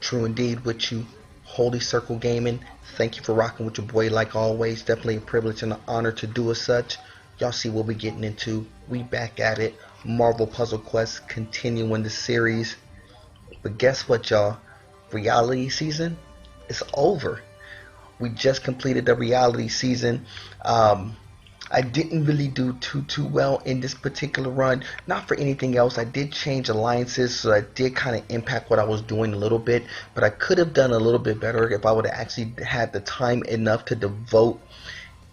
True indeed with you. Holy Circle Gaming. Thank you for rocking with your boy like always. Definitely a privilege and an honor to do as such. Y'all see what we getting into. We back at it. Marvel Puzzle Quest continuing the series. But guess what, y'all? Reality season is over. We just completed the reality season. I didn't really do too well in this particular run. Not for anything else. I did change alliances, so that did kind of impact what I was doing a little bit. But I could have done a little bit better if I would have actually had the time enough to devote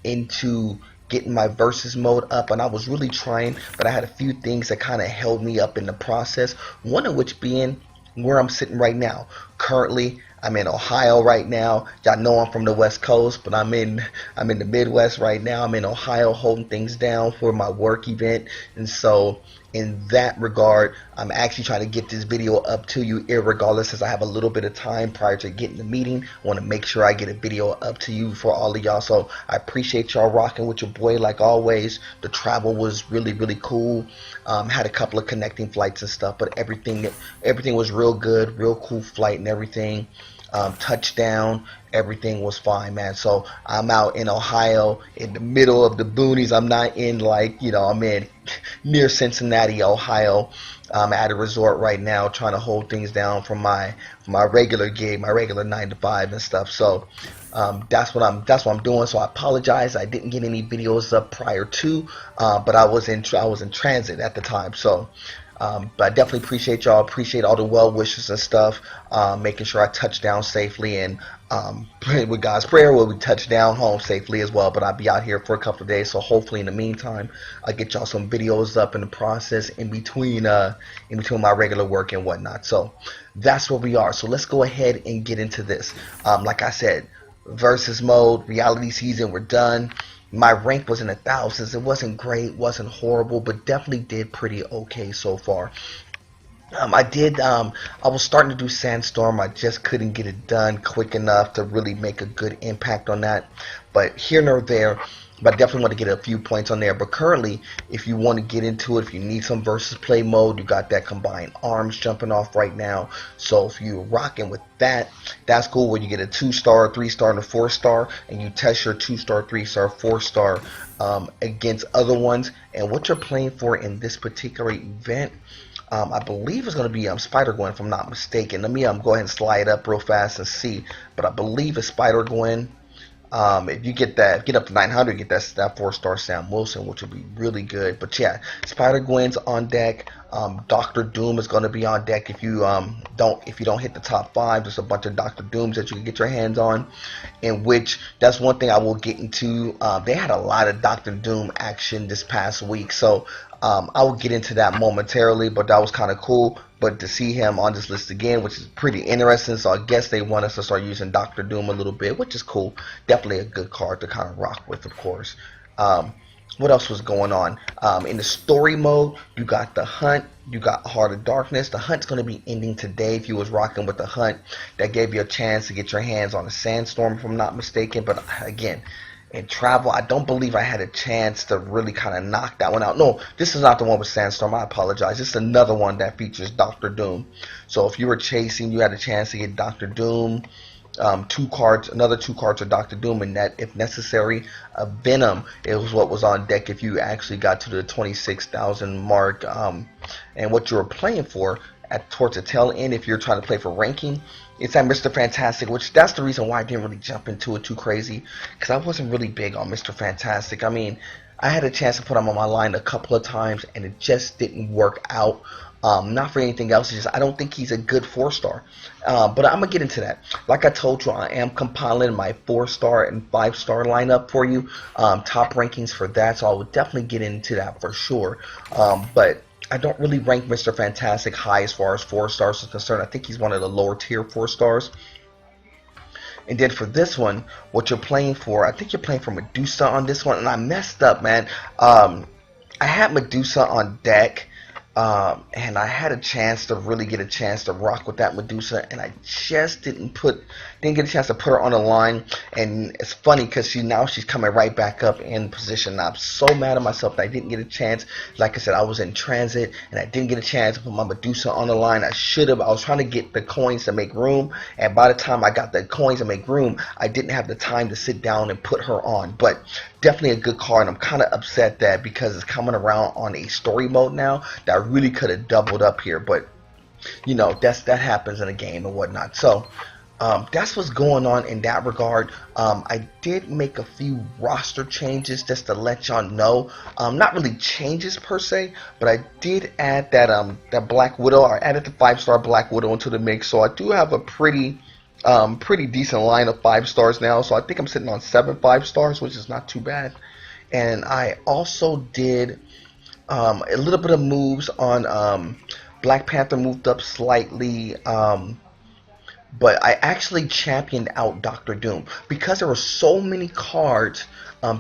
into getting my versus mode up, and I was really trying, but I had a few things that kind of held me up in the process. One of which being where I'm sitting right now. Currently, I'm in Ohio right now. Y'all know I'm from the West Coast, but I'm in the Midwest right now. I'm in Ohio holding things down for my work event, and so in that regard, I'm actually trying to get this video up to you irregardless, as I have a little bit of time prior to getting the meeting. I want to make sure I get a video up to you for all of y'all, so I appreciate y'all rocking with your boy like always. The travel was really cool. Had a couple of connecting flights and stuff, but everything was real good, real cool flight and everything. Touchdown, everything was fine, man. So I'm out in Ohio in the middle of the boonies. I'm not in I'm in near Cincinnati, Ohio. I'm at a resort right now trying to hold things down from my regular gig, my regular 9 to 5 and stuff. So that's what I'm doing. So I apologize. I didn't get any videos up prior to, but I was in transit at the time. So but I definitely appreciate y'all. Appreciate all the well wishes and stuff. Making sure I touch down safely, and with God's prayer, we'll touch down home safely as well. But I'll be out here for a couple of days, so hopefully in the meantime, I'll get y'all some videos up in the process in between my regular work and whatnot. So that's where we are. So let's go ahead and get into this. Like I said, versus mode, reality season, we're done. My rank was in the thousands. It wasn't great, wasn't horrible, but definitely did pretty okay so far. I was starting to do Sandstorm. I just couldn't get it done quick enough to really make a good impact on that. But here nor there, but I definitely want to get a few points on there. But currently, if you want to get into it, if you need some versus play mode, you got that combined arms jumping off right now. So if you're rocking with that, that's cool, where you get a 2-star, 3-star, and a 4-star, and you test your 2-star, 3-star, 4-star against other ones. And what you're playing for in this particular event, I believe it's going to be Spider-Gwen, if I'm not mistaken. Let me go ahead and slide up real fast and see. But I believe it's Spider-Gwen. If you get up to 900, get that 4-star Sam Wilson, which would be really good. But yeah, Spider-Gwen's on deck. Doctor Doom is going to be on deck. If you don't hit the top 5, there's a bunch of Doctor Dooms that you can get your hands on. In which, that's one thing I will get into. They had a lot of Doctor Doom action this past week, so I will get into that momentarily. But that was kind of cool. But to see him on this list again, which is pretty interesting, so I guess they want us to start using Doctor Doom a little bit, which is cool. Definitely a good card to kind of rock with, of course. What else was going on? In the story mode, you got the Hunt, you got Heart of Darkness. The Hunt's going to be ending today. If you was rocking with the Hunt, that gave you a chance to get your hands on a Sandstorm, if I'm not mistaken. But again, in travel, I don't believe I had a chance to really kind of knock that one out. No, this is not the one with Sandstorm. I apologize. This is another one that features Doctor Doom. So if you were chasing, you had a chance to get Doctor Doom. Another 2 cards of Doctor Doom, and that, if necessary, Venom. It was what was on deck if you actually got to the 26,000 mark. And what you were playing for towards the tail end, if you're trying to play for ranking, it's at Mr. Fantastic, which that's the reason why I didn't really jump into it too crazy, because I wasn't really big on Mr. Fantastic. I mean, I had a chance to put him on my line a couple of times, and it just didn't work out. Not for anything else, it's just I don't think he's a good 4-star. But I'm going to get into that. Like I told you, I am compiling my 4-star and 5-star lineup for you. Top rankings for that, so I would definitely get into that for sure. But I don't really rank Mr. Fantastic high as far as 4-stars is concerned. I think he's one of the lower tier 4-stars. And then for this one, what you're playing for, I think you're playing for Medusa on this one, and I messed up, man. I had Medusa on deck, And I had a chance to really get a chance to rock with that Medusa, and I just didn't get a chance to put her on the line. And it's funny because she's coming right back up in position. I'm so mad at myself that I didn't get a chance. Like I said, I was in transit and I didn't get a chance to put my Medusa on the line. I should have. I was trying to get the coins to make room, and by the time I got the coins to make room, I didn't have the time to sit down and put her on. But definitely a good card. I'm kind of upset that because it's coming around on a story mode now, that I really could have doubled up here, but that happens in a game and whatnot. So that's what's going on in that regard. I did make a few roster changes just to let y'all know. Not really changes per se, but I did add that Black Widow. I added the 5-star Black Widow into the mix, so I do have a pretty decent line of 5 stars now. So I think I'm sitting on 7 5-stars, which is not too bad. And I also did a little bit of moves on Black Panther, moved up slightly. But I actually championed out Doctor Doom because there were so many cards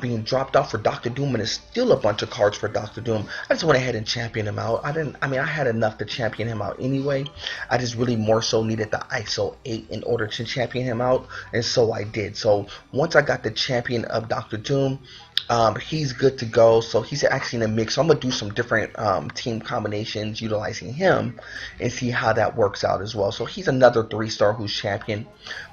being dropped off for Doctor Doom, and there's still a bunch of cards for Doctor Doom. I just went ahead and championed him out. I had enough to champion him out anyway. I just really more so needed the ISO 8 in order to champion him out, and so I did. So once I got the champion of Doctor Doom, he's good to go. So he's actually in the mix. So I'm gonna do some different team combinations utilizing him and see how that works out as well. So he's another 3-star who's champion.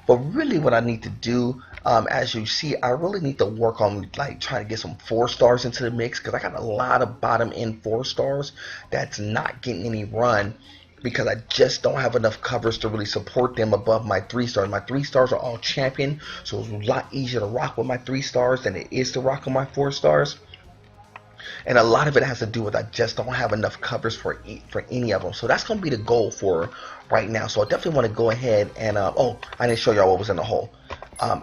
But really what I need to do, as you see, I really need to work on like trying to get some 4-stars into the mix, because I got a lot of bottom end 4-stars that's not getting any run because I just don't have enough covers to really support them above my 3-stars. My 3-stars are all champion, so it's a lot easier to rock with my 3-stars than it is to rock with my 4-stars. And a lot of it has to do with I just don't have enough covers for any of them. So that's going to be the goal for right now. So I definitely want to go ahead and oh, I didn't show y'all what was in the hole.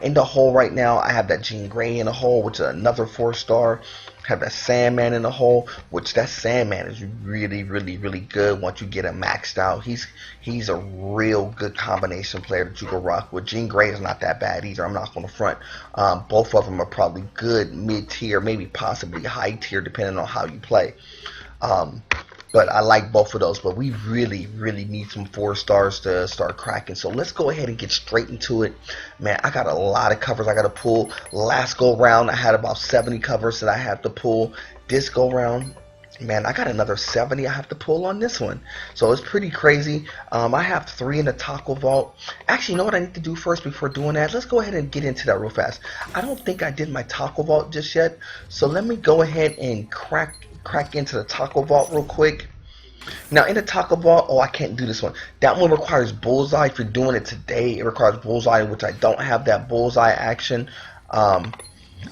In the hole right now, I have that Jean Grey in the hole, which is another 4-star. Have that Sandman in the hole, which that Sandman is really, really, really good once you get him maxed out. He's a real good combination player that you can rock with. Jean Grey is not that bad either. I'm not going to front. Both of them are probably good mid-tier, maybe possibly high-tier, depending on how you play. But I like both of those. But we really, really need some 4-stars to start cracking. So let's go ahead and get straight into it. Man, I got a lot of covers I got to pull. Last go round, I had about 70 covers that I had to pull. This go round, man, I got another 70 I have to pull on this one. So it's pretty crazy. I have 3 in the taco vault. Actually, you know what I need to do first before doing that? Let's go ahead and get into that real fast. I don't think I did my taco vault just yet. So let me go ahead and crack into the taco vault real quick. Now in the taco vault, oh, I can't do this one. That one requires bullseye. If you're doing it today, it requires bullseye, which I don't have that bullseye action.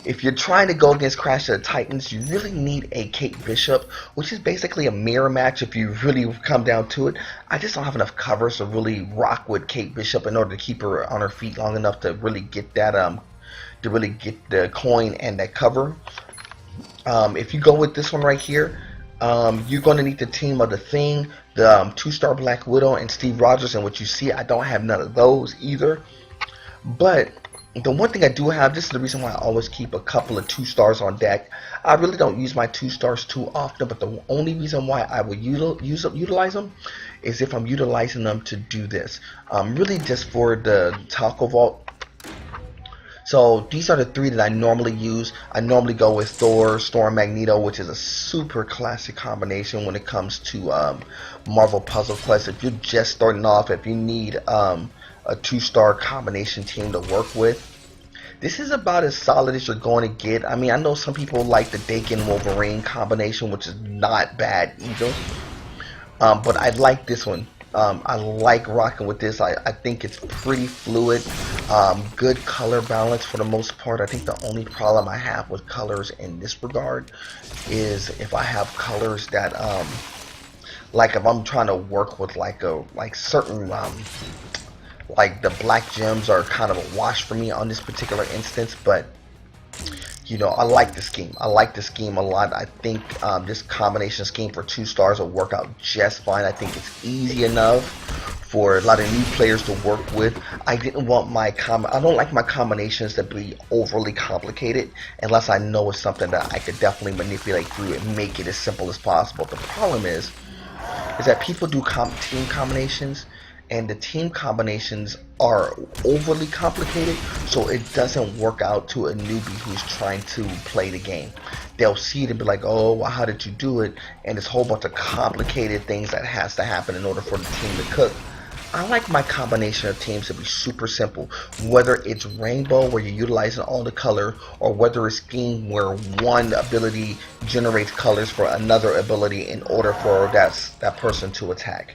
If you're trying to go against Crash of the Titans, you really need a Kate Bishop, which is basically a mirror match if you really come down to it. I just don't have enough covers to really rock with Kate Bishop in order to keep her on her feet long enough to really get that to really get the coin and that cover. If you go with this one right here, you're going to need the team of the Thing, the 2-star Black Widow, and Steve Rogers. And what you see, I don't have none of those either. But the one thing I do have, this is the reason why I always keep a couple of 2-stars on deck. I really don't use my 2-stars too often, but the only reason why I would utilize them is if I'm utilizing them to do this. Really just for the taco vault. So these are the 3 that I normally use. I normally go with Thor, Storm, Magneto, which is a super classic combination when it comes to Marvel Puzzle Quest. If you're just starting off, if you need a 2-star combination team to work with, this is about as solid as you're going to get. I mean, I know some people like the Dakin Wolverine combination, which is not bad either. But I like this one. I like rocking with this. I think it's pretty fluid. Good color balance for the most part. I think the only problem I have with colors in this regard is if I have colors that like if I'm trying to work with like certain like the black gems are kind of a wash for me on this particular instance. But you know, I like the scheme. I like the scheme a lot. I think this combination scheme for 2-stars will work out just fine. I think it's easy enough for a lot of new players to work with. I didn't want my I don't like my combinations to be overly complicated unless I know it's something that I could definitely manipulate through and make it as simple as possible. The problem is is that people do team combinations, and the team combinations are overly complicated, so it doesn't work out to a newbie who's trying to play the game. They'll see it and be like, oh, well, how did you do it? And it's a whole bunch of complicated things that has to happen in order for the team to cook. I like my combination of teams to be super simple, whether it's rainbow where you're utilizing all the color, or whether it's scheme where one ability generates colors for another ability in order for that person to attack.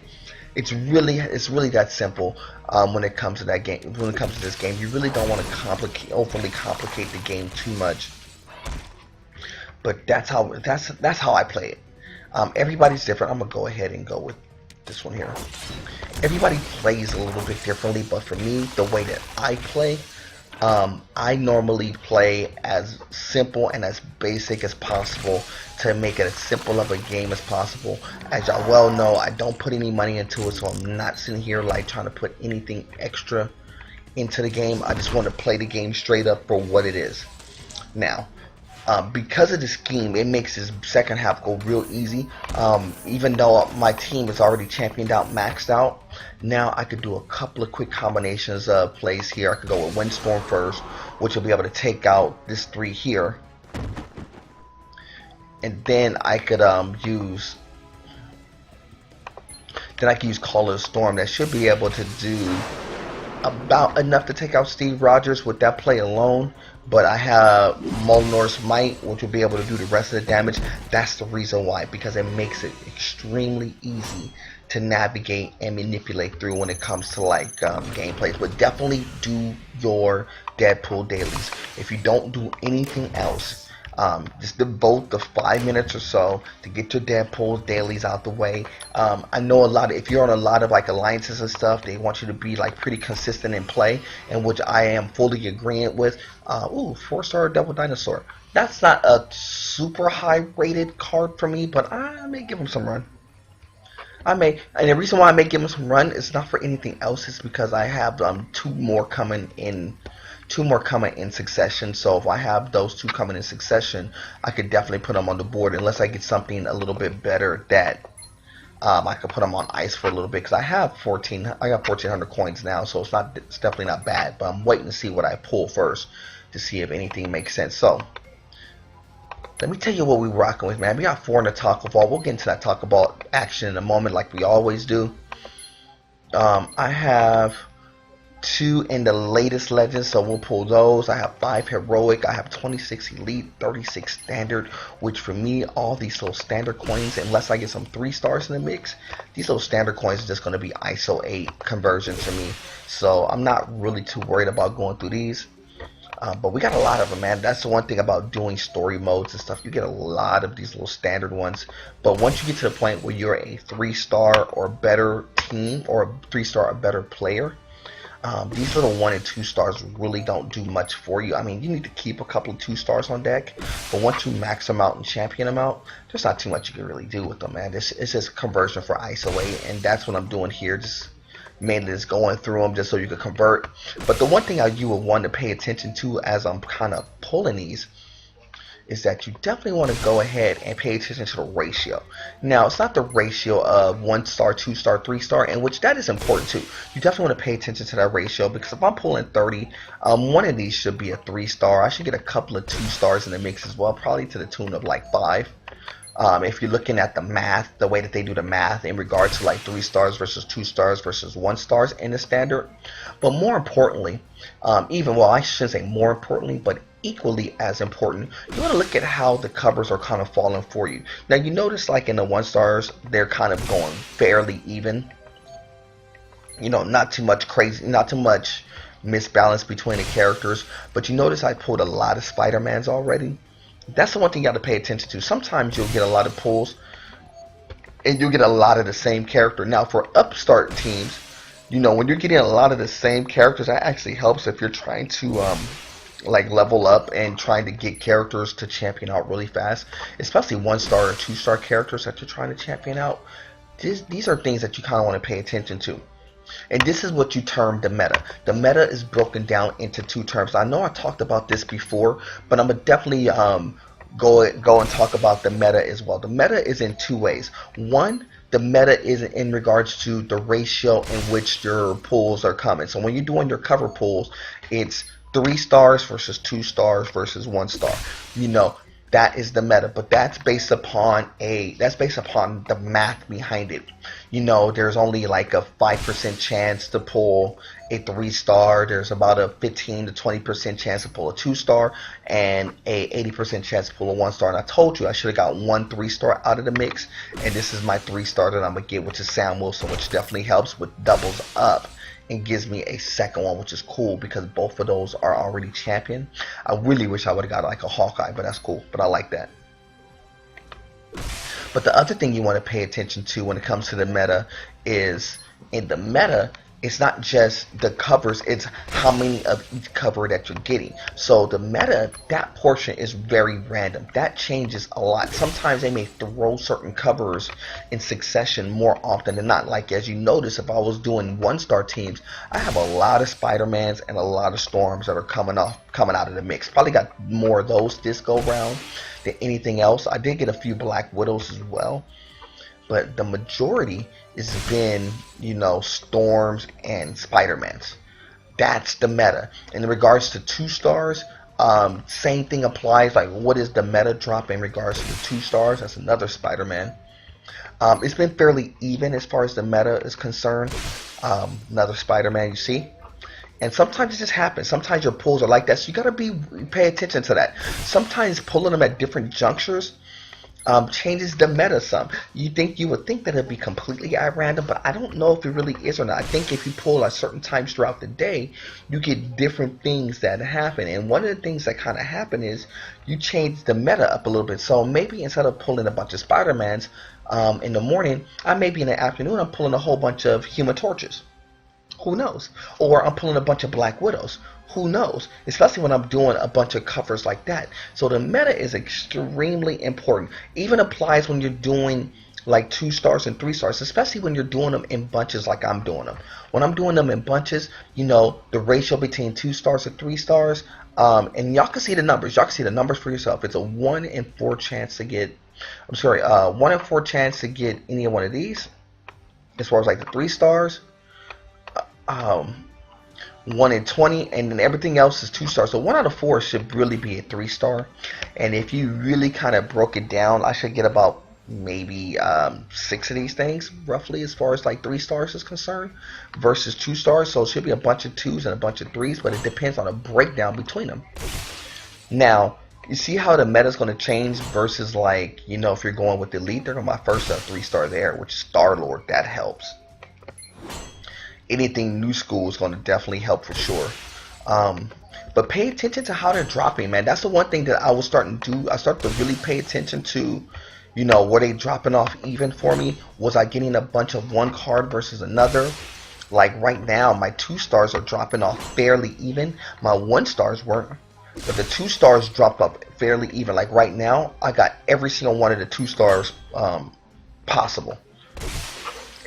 It's really that simple when it comes to that game. When it comes to this game, you really don't want to overly complicate the game too much. But that's how I play it. Everybody's different. I'm gonna go ahead and go with this one here. Everybody plays a little bit differently, but for me, the way that I play, I normally play as simple and as basic as possible to make it as simple of a game as possible. As y'all well know, I don't put any money into it, so I'm not sitting here like trying to put anything extra into the game. I just want to play the game straight up for what it is. Now, because of the scheme, it makes this second half go real easy. Even though my team is already championed out, maxed out, now I could do a couple of quick combinations of plays here. I could go with Windstorm first, which will be able to take out this 3 here, and then I could use Call of the Storm. That should be able to do about enough to take out Steve Rogers with that play alone. But I have Molinor's Might, which will be able to do the rest of the damage. That's the reason why, because it makes it extremely easy to navigate and manipulate through when it comes to like gameplays. But definitely do your Deadpool dailies. If you don't do anything else, just devote the 5 minutes or so to get your Deadpool dailies out the way. I know if you're on a lot of like alliances and stuff, they want you to be like pretty consistent in play, and which I am fully agreeing with. Ooh, 4-star Devil Dinosaur. That's not a super high rated card for me, but I may give him some run. And the reason why I may give him some run is not for anything else. It's because I have two more coming in succession. So if I have those 2 coming in succession, I could definitely put them on the board, unless I get something a little bit better that I could put them on ice for a little bit, because I got 1,400 coins now, so it's definitely not bad. But I'm waiting to see what I pull first to see if anything makes sense. So let me tell you what we're rocking with, man. We got 4 in the taco ball. We'll get into that taco ball action in a moment, like we always do. I have 2 in the latest legends, so we'll pull those. I have 5 heroic, I have 26 elite, 36 standard, which for me, all these little standard coins, unless I get some 3 stars in the mix, these little standard coins are just going to be ISO 8 conversions to me. So I'm not really too worried about going through these. But we got a lot of them, man. That's the one thing about doing story modes and stuff. You get a lot of these little standard ones. But once you get to the point where you're a 3-star or better team, or a 3-star or better player, these little 1 and 2 stars really don't do much for you. I mean, you need to keep a couple of 2 stars on deck, but once you max them out and champion them out, there's not too much you can really do with them, man. It's just conversion for ISO 8, and that's what I'm doing here. Just mainly just going through them just so you can convert. But the one thing you would want to pay attention to as I'm kind of pulling these is that you definitely want to go ahead and pay attention to the ratio. Now, it's not the ratio of 1-star, 2-star, 3-star, and which that is important too. You definitely want to pay attention to that ratio, because if I'm pulling 30, one of these should be a 3-star. I should get a couple of 2 stars in the mix as well, probably to the tune of like 5. If you're looking at the math, the way that they do the math in regards to like 3 stars versus 2 stars versus 1 stars in the standard. But more importantly, I shouldn't say more importantly, but equally as important, you want to look at how the covers are kind of falling for you. Now you notice like in the 1 stars, they're kind of going fairly even. You know, not too much crazy, not too much misbalance between the characters. But you notice I pulled a lot of Spider-Mans already. That's the one thing you got to pay attention to. Sometimes you'll get a lot of pulls and you'll get a lot of the same character. Now for upstart teams, you know, when you're getting a lot of the same characters, that actually helps if you're trying to like level up and trying to get characters to champion out really fast, especially 1-star or 2-star characters that you're trying to champion out. These are things that you kind of want to pay attention to. And this is what you term the meta. The meta is broken down into 2 terms. I know I talked about this before, but I'm gonna definitely go and talk about the meta as well. The meta is in 2 ways. One, the meta is in regards to the ratio in which your pulls are coming. So when you're doing your cover pulls, it's 3 stars versus 2 stars versus 1 star. You know, that is the meta, but that's based upon the math behind it. You know, there's only like a 5% chance to pull a 3 star. There's about a 15 to 20% chance to pull a 2 star, and a 80% chance to pull a 1 star. And I told you I should have got 1 3 star out of the mix, and this is my 3 star that I'm gonna get, which is Sam Wilson, which definitely helps with doubles up and gives me a second one, which is cool because both of those are already champion. I really wish I would have got like a Hawkeye, but that's cool. But I like that. But the other thing you want to pay attention to when it comes to the meta is, in the meta, it's not just the covers, it's how many of each cover that you're getting. So the meta, that portion is very random. That changes a lot. Sometimes they may throw certain covers in succession more often than not. Like, as you notice, if I was doing 1-star teams, I have a lot of Spider-Mans and a lot of Storms that are coming out of the mix. Probably got more of those this go round than anything else. I did get a few Black Widows as well, but the majority has been, you know, Storms and Spider-Mans. That's the meta. In regards to 2 stars, same thing applies. Like, what is the meta drop in regards to the 2 stars? That's another Spider-Man. It's been fairly even as far as the meta is concerned. Another Spider-Man, you see. And sometimes it just happens. Sometimes your pulls are like that, so you gotta pay attention to that. Sometimes pulling them at different junctures changes the meta some. You would think that it'd be completely at random, but I don't know if it really is or not. I think if you pull at certain times throughout the day, you get different things that happen. And one of the things that kind of happen is you change the meta up a little bit. So maybe instead of pulling a bunch of Spider-Mans in the morning, maybe in the afternoon I'm pulling a whole bunch of Human Torches. Who knows? Or I'm pulling a bunch of Black Widows. Who knows? Especially when I'm doing a bunch of covers like that. So the meta is extremely important. Even applies when you're doing like 2 stars and 3 stars, especially when you're doing them in bunches like I'm doing them. When I'm doing them in bunches, you know, the ratio between 2 stars and 3 stars, and y'all can see the numbers. Y'all can see the numbers for yourself. It's a 1 in 4 chance to get, 1 in 4 chance to get any one of these. As far as like the 3 stars. 1 in 20, and then everything else is 2 stars. So 1 out of 4 should really be a 3 star. And if you really kind of broke it down, I should get about maybe 6 of these things roughly, as far as like 3 stars is concerned versus 2 stars. So it should be a bunch of 2s and a bunch of 3s, but it depends on a breakdown between them. Now, you see how the meta is going to change versus, like, you know, if you're going with Elite, they're going to my first 3 star there, which is Star-Lord. That helps. Anything new school is going to definitely help for sure. But pay attention to how they're dropping, man. That's the one thing that I was starting to do. I started to really pay attention to, you know, were they dropping off even for me? Was I getting a bunch of one card versus another? Like right now, my 2 stars are dropping off fairly even. My 1 stars weren't. But the 2 stars dropped up fairly even. Like right now, I got every single one of the 2 stars possible.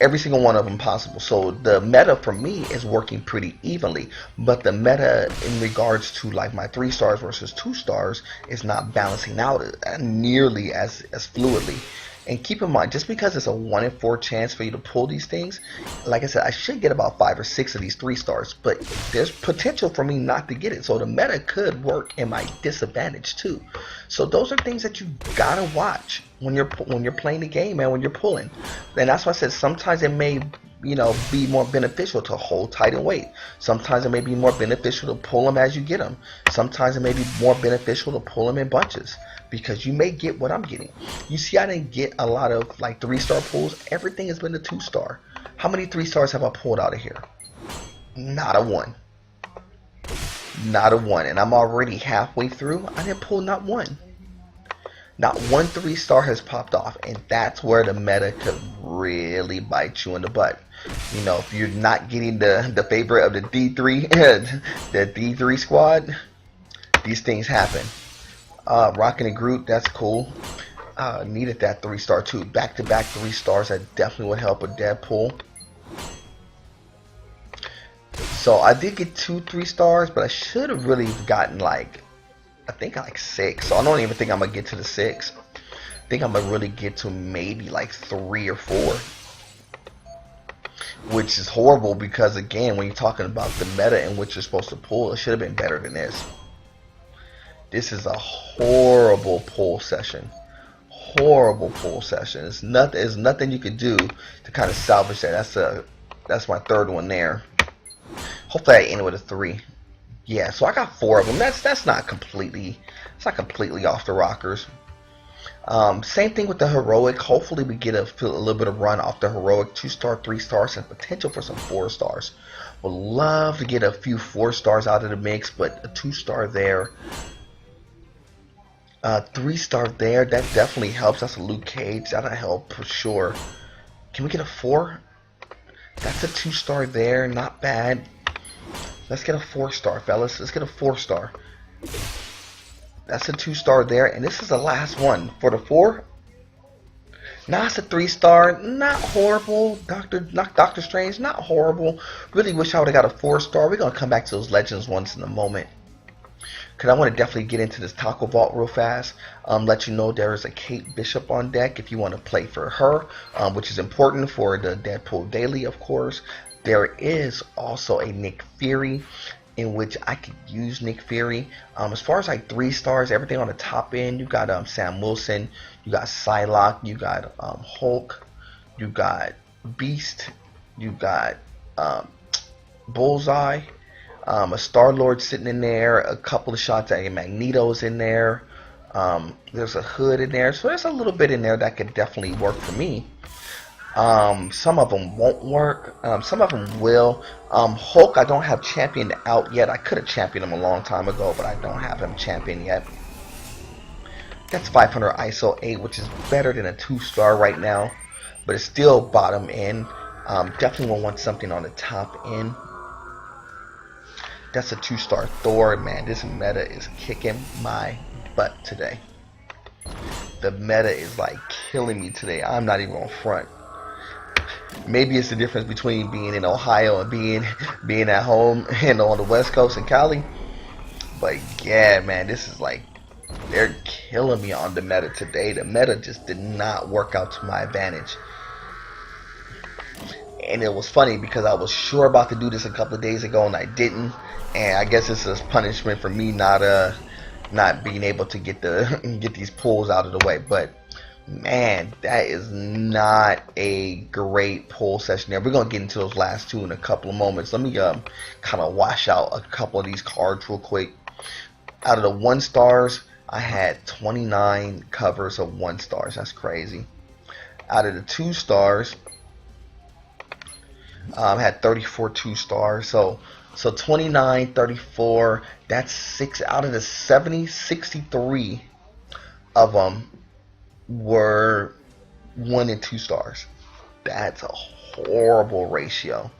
Every single one of them possible. So the meta for me is working pretty evenly, but the meta in regards to like my 3 stars versus 2 stars is not balancing out nearly as fluidly. And keep in mind, just because it's a 1 in 4 chance for you to pull these things, like I said, I should get about 5 or 6 of these 3 stars, but there's potential for me not to get it. So the meta could work in my disadvantage too. So those are things that you gotta watch when you're playing the game and when you're pulling. And that's why I said sometimes it may, you know, be more beneficial to hold tight and wait. Sometimes it may be more beneficial to pull them as you get them. Sometimes it may be more beneficial to pull them in bunches, because you may get what I'm getting. You see, I didn't get a lot of like 3-star pulls. Everything has been a 2-star. How many 3 stars have I pulled out of here? Not a one. Not a one. And I'm already halfway through. I didn't pull not one. Not one 3-star has popped off, and that's where the meta could really bite you in the butt. You know, if you're not getting the favorite of the D3, the D3 squad, these things happen. Rockin' and Groot, that's cool. Needed that 3-star too. Back-to-back 3 stars, that definitely would help with Deadpool. So I did get 2 3 stars, but I should have really gotten like, I think like 6. So I don't even think I'm gonna get to the 6. think I'm gonna really get to maybe like 3 or 4, which is horrible because again, when you're talking about the meta in which you're supposed to pull, it should have been better than this. This is a horrible pull session. Horrible pull session. It's nothing. There's nothing you could do to kind of salvage that. That's my third one there. Hopefully I end with a 3. Yeah, so I got 4 of them. That's not completely. It's not completely off the rockers. Same thing with the heroic. Hopefully we get a little bit of run off the heroic. 2-star, 3 stars, and potential for some 4 stars. Would love to get a few 4 stars out of the mix, but a 2-star there. 3-star there, that definitely helps. That's a Luke Cage, that'll help for sure. Can we get a 4? That's a 2-star there, not bad. Let's get a 4-star, fellas. Let's get a 4-star. That's a 2-star there, and this is the last one for the 4. Now it's a 3-star, not horrible. Doctor Strange, not horrible. Really wish I would have got a 4-star. We're gonna come back to those Legends ones in a moment. Because I want to definitely get into this Taco Vault real fast. Let you know there is a Kate Bishop on deck if you want to play for her, which is important for the Deadpool Daily, of course. There is also a Nick Fury, in which I could use Nick Fury. As far as like 3 stars, everything on the top end, you got Sam Wilson, you got Psylocke, you got Hulk, you got Beast, you got Bullseye. A Star-Lord sitting in there, a couple of shots at Magneto's in there. There's a Hood in there, so there's a little bit in there that could definitely work for me. Some of them won't work, some of them will. Hulk, I don't have championed out yet. I could have championed him a long time ago, but I don't have him championed yet. That's 500 ISO 8, which is better than a 2-star right now, but it's still bottom end. Definitely will want something on the top end. That's a 2-star Thor. Man, this meta is kicking my butt today. The meta is like killing me today. I'm not even on front. Maybe it's the difference between being in Ohio and being at home and on the West Coast in Cali. But yeah, man, this is like, they're killing me on the meta today. The meta just did not work out to my advantage. And it was funny because I was sure about to do this a couple of days ago and I didn't. And I guess this is punishment for me not being able to get these pulls out of the way. But man, that is not a great pull session there. We're gonna get into those last 2 in a couple of moments. Let me kind of wash out a couple of these cards real quick. Out of the 1-stars, I had 29 covers of 1-stars. That's crazy. Out of the 2-stars, I had 34 2-stars. So 29, 34, that's 6 out of the 70, 63 of them were 1 and 2 stars. That's a horrible ratio.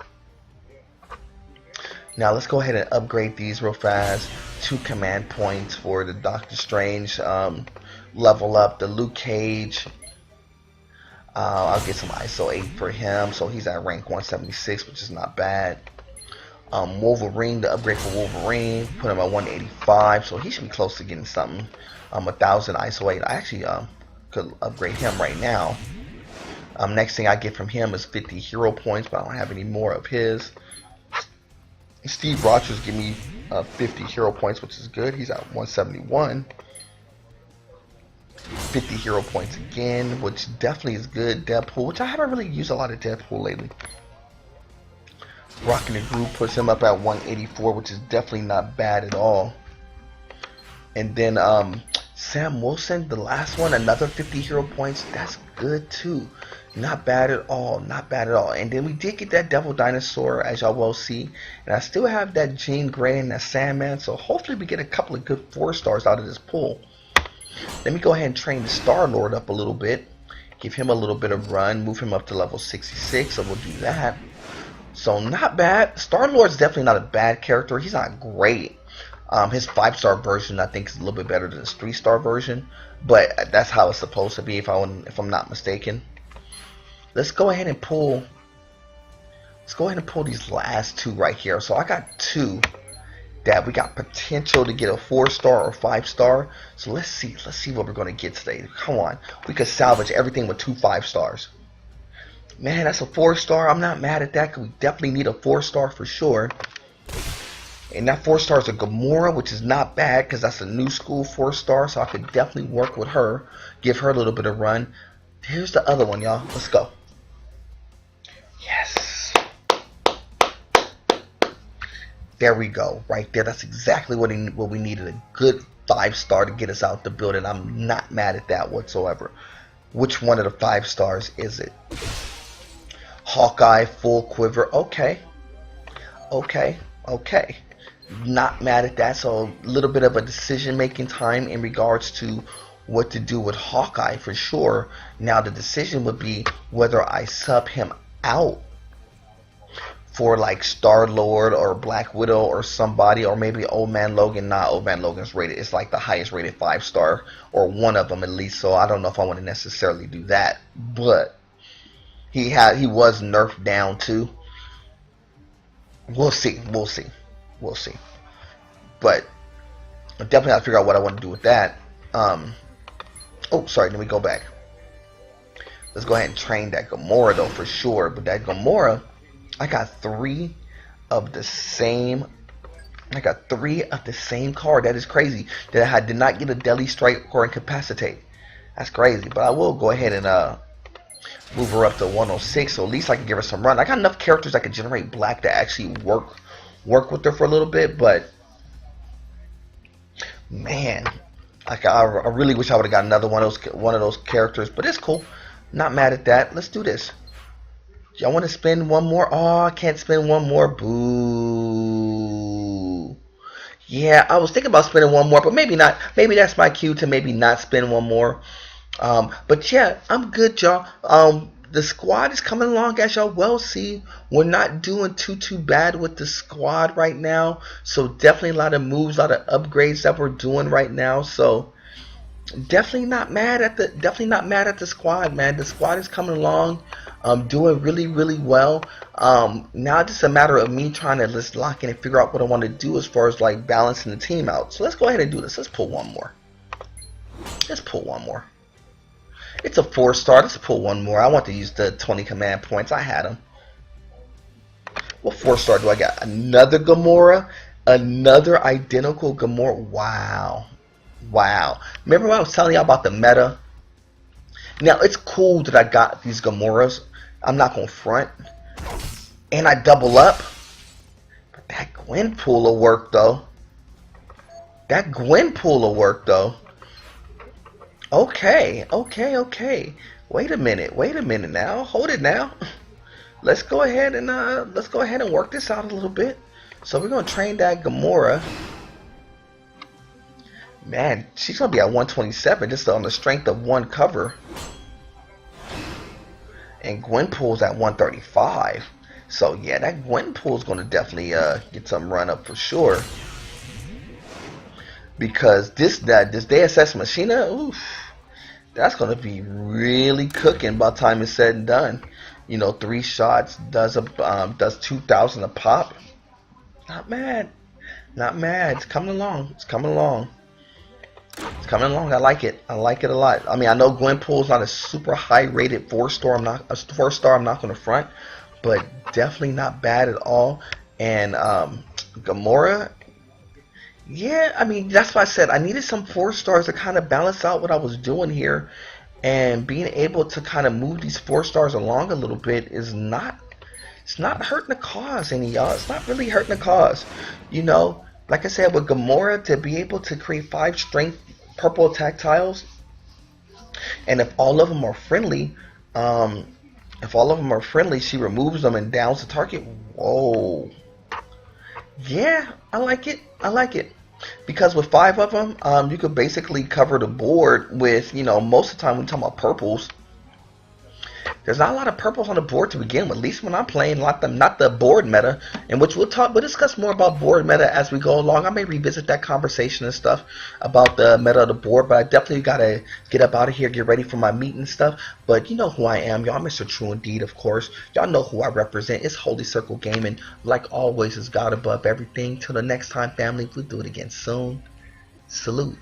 Now let's go ahead and upgrade these real fast. 2 command points for the Doctor Strange. Level up the Luke Cage. I'll get some ISO 8 for him, so he's at rank 176, which is not bad. Wolverine, the upgrade for Wolverine, put him at 185, so he should be close to getting something. 1000 ISO 8. I actually could upgrade him right now. Next thing I get from him is 50 hero points, but I don't have any more of his. Steve Rogers give me 50 hero points, which is good. He's at 171. 50 hero points again, which definitely is good. Deadpool, which I haven't really used a lot of Deadpool lately. Rocking the Groove puts him up at 184, which is definitely not bad at all. And then Sam Wilson, the last one, another 50 hero points. That's good too. Not bad at all. Not bad at all. And then we did get that Devil Dinosaur, as y'all will see. And I still have that Jean Grey and that Sandman. So hopefully we get a couple of good 4-stars out of this pool. Let me go ahead and train the Star-Lord up a little bit. Give him a little bit of run. Move him up to level 66. So we'll do that. So not bad. Star-Lord's definitely not a bad character. He's not great. His 5-star version I think is a little bit better than his 3-star version. But that's how it's supposed to be if I'm not mistaken. Let's go ahead and pull. Let's go ahead and pull these last 2 right here. So I got 2. that we got potential to get a 4-star or 5-star. So let's see what we're gonna get today. Come on, we could salvage everything with 2 5-stars. Man, that's a 4-star. I'm not mad at that because we definitely need a 4-star for sure. And that 4-star is a Gamora, which is not bad because that's a new school 4-star. So I could definitely work with her, give her a little bit of run. Here's the other one, y'all. Let's go. Yes. There we go. Right there. That's exactly what we needed. A good 5-star to get us out the building. I'm not mad at that whatsoever. Which one of the 5 stars is it? Hawkeye, full quiver. Okay. Not mad at that. So a little bit of a decision-making time in regards to what to do with Hawkeye for sure. Now the decision would be whether I sub him out for like Star-Lord or Black Widow or somebody, or maybe Old Man Logan. Nah, Old Man Logan's rated. It's like the highest rated 5-star, or one of them at least. So I don't know if I want to necessarily do that, but he was nerfed down too. We'll see. But I definitely have to figure out what I want to do with that. Oh, sorry. Let me go back. Let's go ahead and train that Gamora though for sure. But that Gamora, I got 3 of the same. I got 3 of the same card. That is crazy. That I did not get a Deadly Strike or Incapacitate. That's crazy. But I will go ahead and move her up to 106, so at least I can give her some run. I got enough characters that can generate black to actually work with her for a little bit, but man, I really wish I would have got another one of those characters, but it's cool. Not mad at that. Let's do this. Y'all want to spend one more? Oh, I can't spend one more. Boo. Yeah, I was thinking about spending one more, but maybe not. Maybe that's my cue to maybe not spend one more. But yeah, I'm good, y'all. The squad is coming along, as y'all well see. We're not doing too bad with the squad right now. So definitely a lot of moves, a lot of upgrades that we're doing right now. So definitely not mad at the squad, man. The squad is coming along, doing really well. Now it's just a matter of me trying to just lock in and figure out what I want to do as far as like balancing the team out. So let's go ahead and do this. Let's pull one more. It's a 4-star. Let's pull one more. I want to use the 20 command points. I had them. What 4-star do I got? Another Gamora? Another identical Gamora? Wow. Remember when I was telling you about the meta? Now, it's cool that I got these Gamoras. I'm not going to front. And I double up. But that Gwenpool will work, though. Okay. Wait a minute now. Hold it now. Let's go ahead and work this out a little bit. So we're gonna train that Gamora. Man, she's gonna be at 127 just on the strength of one cover. And Gwenpool's at 135. So yeah, that Gwenpool's gonna definitely get some run up for sure. Because this Deus Ex Machina, oof, that's gonna be really cooking by the time it's said and done. You know, 3 shots does 2,000 a pop. Not mad. It's coming along. I like it a lot. I mean, I know Gwenpool's not a super high rated 4-star. I'm not gonna front, but definitely not bad at all. And Gamora. Yeah, I mean, that's why I said I needed some 4-stars to kind of balance out what I was doing here, and being able to kind of move these 4-stars along a little bit is not, it's not hurting the cause any, y'all. It's not really hurting the cause. You know, like I said, with Gamora, to be able to create 5 strength purple attack tiles, and if all of them are friendly, she removes them and downs the target. Whoa. Yeah, I like it. Because with 5 of them, you could basically cover the board with, you know, most of the time when we're talking about purples, There's not a lot of purples on the board to begin with, at least when I'm playing, not the board meta, in which we'll discuss more about board meta as we go along. I may revisit that conversation and stuff about the meta of the board, but I definitely gotta get up out of here, get ready for my meet and stuff. But you know who I am, y'all. Mr. True Indeed, of course. Y'all know who I represent. It's Holy Circle Gaming. Like always, is God above everything. Till the next time, family. We'll do it again soon. Salute.